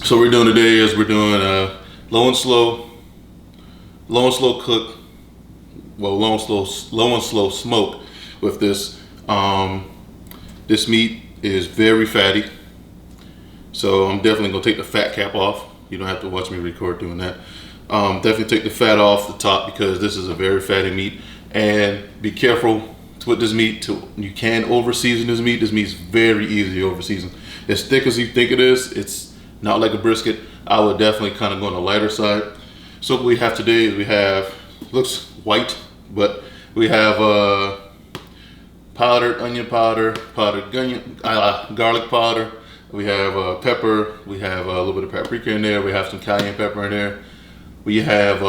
So what we're doing today is we're doing low and slow cook, well, low and slow smoke with this. This meat is very fatty, so I'm definitely gonna take the fat cap off. You don't have to watch me record doing that. Definitely take the fat off the top because this is a very fatty meat, and be careful with this meat. You can over season this meat. This meat's very easy to over season. As thick as you think it is, it's not like a brisket. I would definitely kind of go on the lighter side. So what we have today is we have, looks white, but we have powdered onion powder, powdered garlic powder. We have pepper. We have a little bit of paprika in there. We have some cayenne pepper in there. We have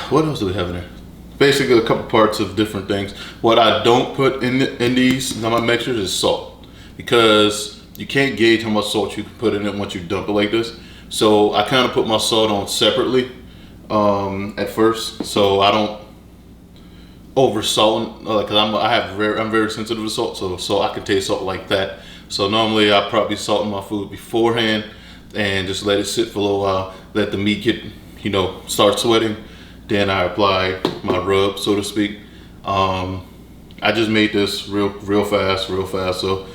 what else do we have in there? Basically a couple parts of different things. What I don't put in these my mixtures is salt, because you can't gauge how much salt you can put in it once you dump it like this. So I kind of put my salt on separately at first, so I don't over salt, because I'm very sensitive to salt, so I can taste salt like that. So normally I probably salt my food beforehand and just let it sit for a little while, let the meat get, start sweating. Then I apply my rub, so to speak. I just made this real fast. So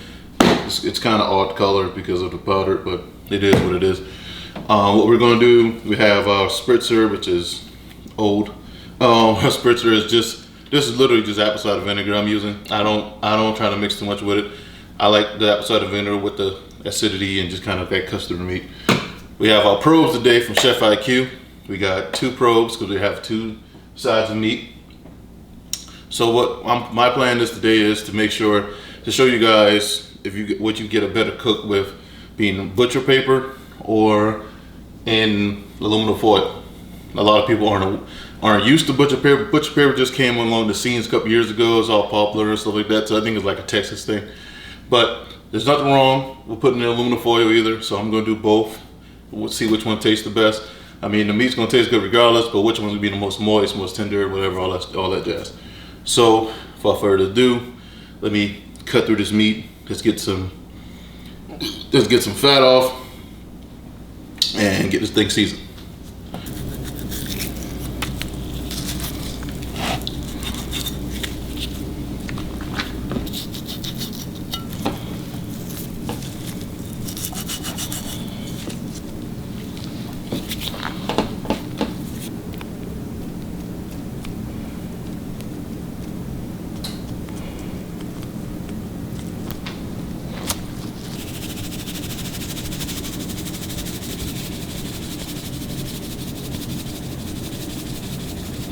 it's kind of odd color because of the powder, but it is what it is. What we're gonna do, we have our spritzer, which is old. Our spritzer is this is literally just apple cider vinegar I'm using. I don't try to mix too much with it. I like the apple cider vinegar with the acidity and just kind of that cuts through the meat. We have our probes today from Chef IQ. We got 2 probes because we have 2 sides of meat. So my plan today is to show you guys what you get a better cook with, being butcher paper or in aluminum foil. A lot of people aren't used to butcher paper. Butcher paper just came along the scenes a couple years ago. It's all popular and stuff like that. So I think it's like a Texas thing. But there's nothing wrong with putting in aluminum foil either. So I'm gonna do both. We'll see which one tastes the best. I mean, the meat's gonna taste good regardless, but which one's gonna be the most moist, most tender, whatever, all that jazz. So without further ado, let me cut through this meat. Let's get some fat off and get this thing seasoned.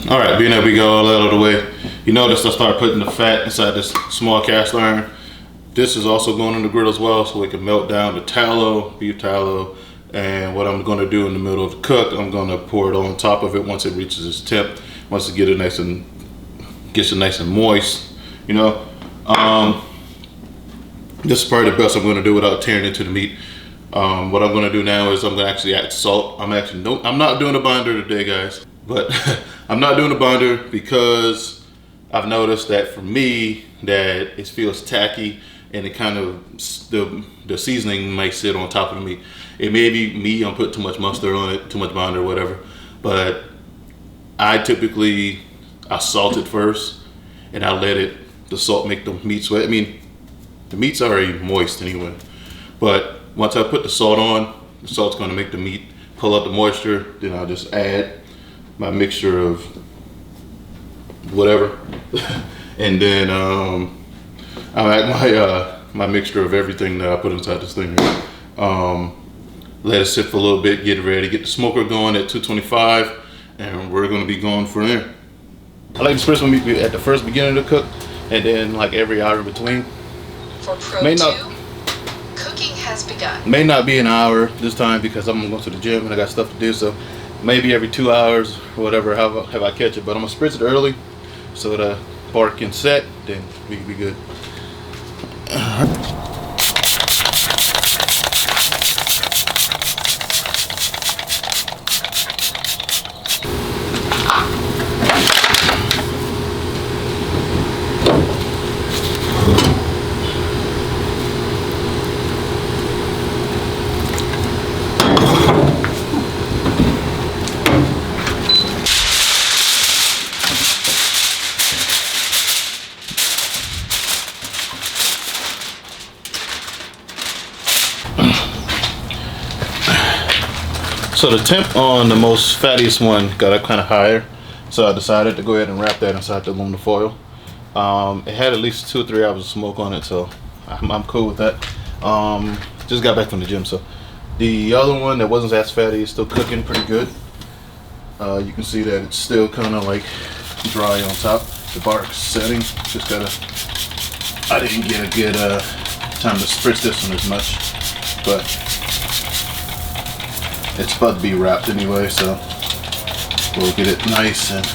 All right, being that we got all that out of the way, you notice I start putting the fat inside this small cast iron. This is also going on the grill as well, so we can melt down the tallow, beef tallow. And what I'm gonna do in the middle of the cook, I'm gonna pour it on top of it once it reaches its temp, once it gets it nice and moist, This is probably the best I'm gonna do without tearing into the meat. What I'm gonna do now is I'm gonna actually add salt. I'm not doing a binder today, guys. But I'm not doing a binder because I've noticed that for me that it feels tacky, and it kind of the seasoning might sit on top of the meat. It may be me, I'm putting too much mustard on it, too much binder or whatever. But I salt it first, and I let the salt make the meat sweat. I mean, the meat's already moist anyway. But once I put the salt on, the salt's gonna make the meat pull out the moisture. Then I'll just add my mixture of whatever, and then I'll add my mixture of everything that I put inside this thing. Let it sit for a little bit, get it ready, get the smoker going at 225, and we're gonna be going from there. I like to spritz my meat at the first beginning of the cook, and then like every hour in between. For Pro 2, cooking has begun. May not be an hour this time because I'm gonna go to the gym and I got stuff to do, so maybe every 2 hours or whatever, have I catch it. But I'm gonna spritz it early so the bark can set, then we can be good. So the temp on the most fattiest one got up kind of higher, so I decided to go ahead and wrap that inside the aluminum foil. It had at least 2 or 3 hours of smoke on it, so I'm cool with that. Just got back from the gym, so the other one that wasn't as fatty is still cooking pretty good. You can see that it's still kind of like dry on top. The bark's setting. Just gotta. I didn't get a good time to spritz this one as much, but it's about to be wrapped anyway, so we'll get it nice and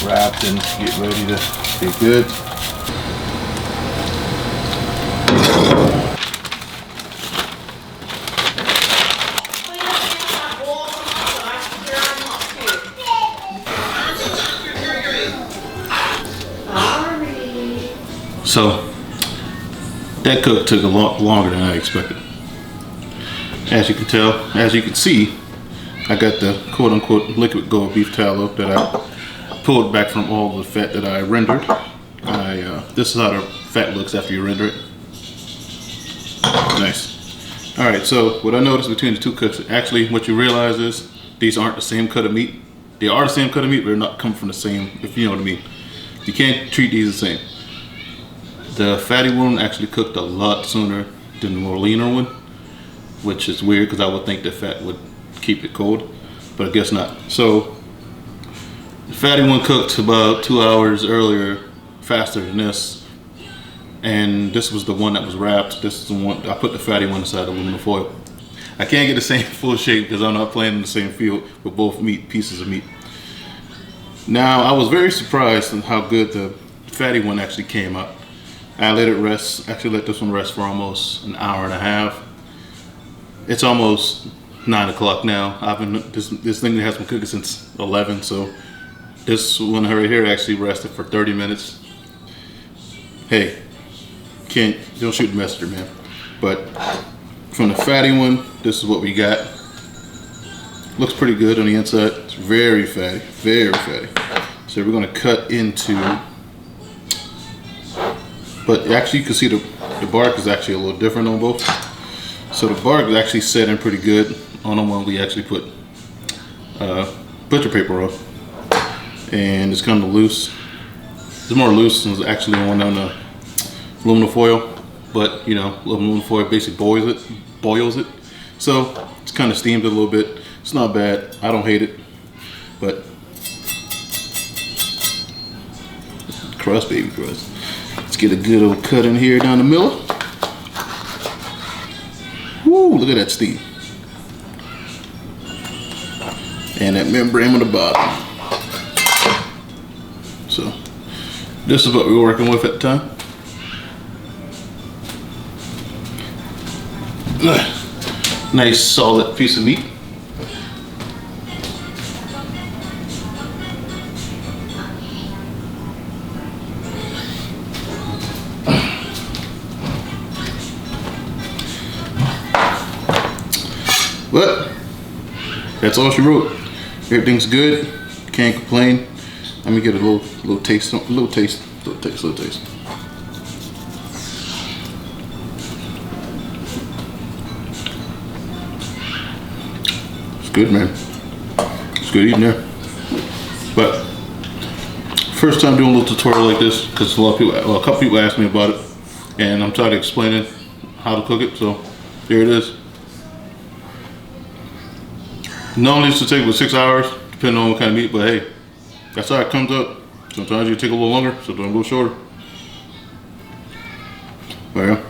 wrapped and get ready to be good. So that cook took a lot longer than I expected. As you can tell, as you can see, I got the quote-unquote liquid gold beef tallow that I pulled back from all the fat that I rendered. This is how the fat looks after you render it. Nice. All right, so what I noticed between the two cooks, actually what you realize is these aren't the same cut of meat. They are the same cut of meat, but they're not coming from the same, if you know what I mean. You can't treat these the same. The fatty one actually cooked a lot sooner than the more leaner one, which is weird because I would think the fat would keep it cold, but I guess not. So the fatty one cooked about 2 hours earlier, faster than this, and this was the one that was wrapped. This is the one I put the fatty one inside aluminum foil. I can't get the same full shape because I'm not playing in the same field with both pieces of meat. Now I was very surprised at how good the fatty one actually came out. I let it rest. Actually let this one rest for almost an hour and a half. It's almost 9 o'clock now. I've been this thing has been cooking since 11, so this one right here actually rested for 30 minutes. Hey, don't shoot the messenger, man. But from the fatty one, this is what we got. Looks pretty good on the inside. It's very fatty, very fatty. So we're gonna cut into. But actually you can see the bark is actually a little different on both. So the bark is actually set in pretty good on the one we actually put butcher paper on. And it's kind of loose. It's more loose than actually the one on the aluminum foil. But you know, aluminum foil basically boils it. So it's kind of steamed a little bit. It's not bad. I don't hate it. But crust, baby crust. Let's get a good old cut in here down the middle. Woo, look at that steam. And that membrane on the bottom. So, this is what we were working with at the time. Nice solid piece of meat. But that's all she wrote. Everything's good. Can't complain. Let me get a little taste. Little taste. It's good, man. It's good eating there. But first time doing a little tutorial like this because a couple people asked me about it, and I'm trying to explain it how to cook it. So here it is. Normally used to take about 6 hours, depending on what kind of meat, but hey, that's how it comes up. Sometimes you take a little longer, sometimes a little shorter. Well,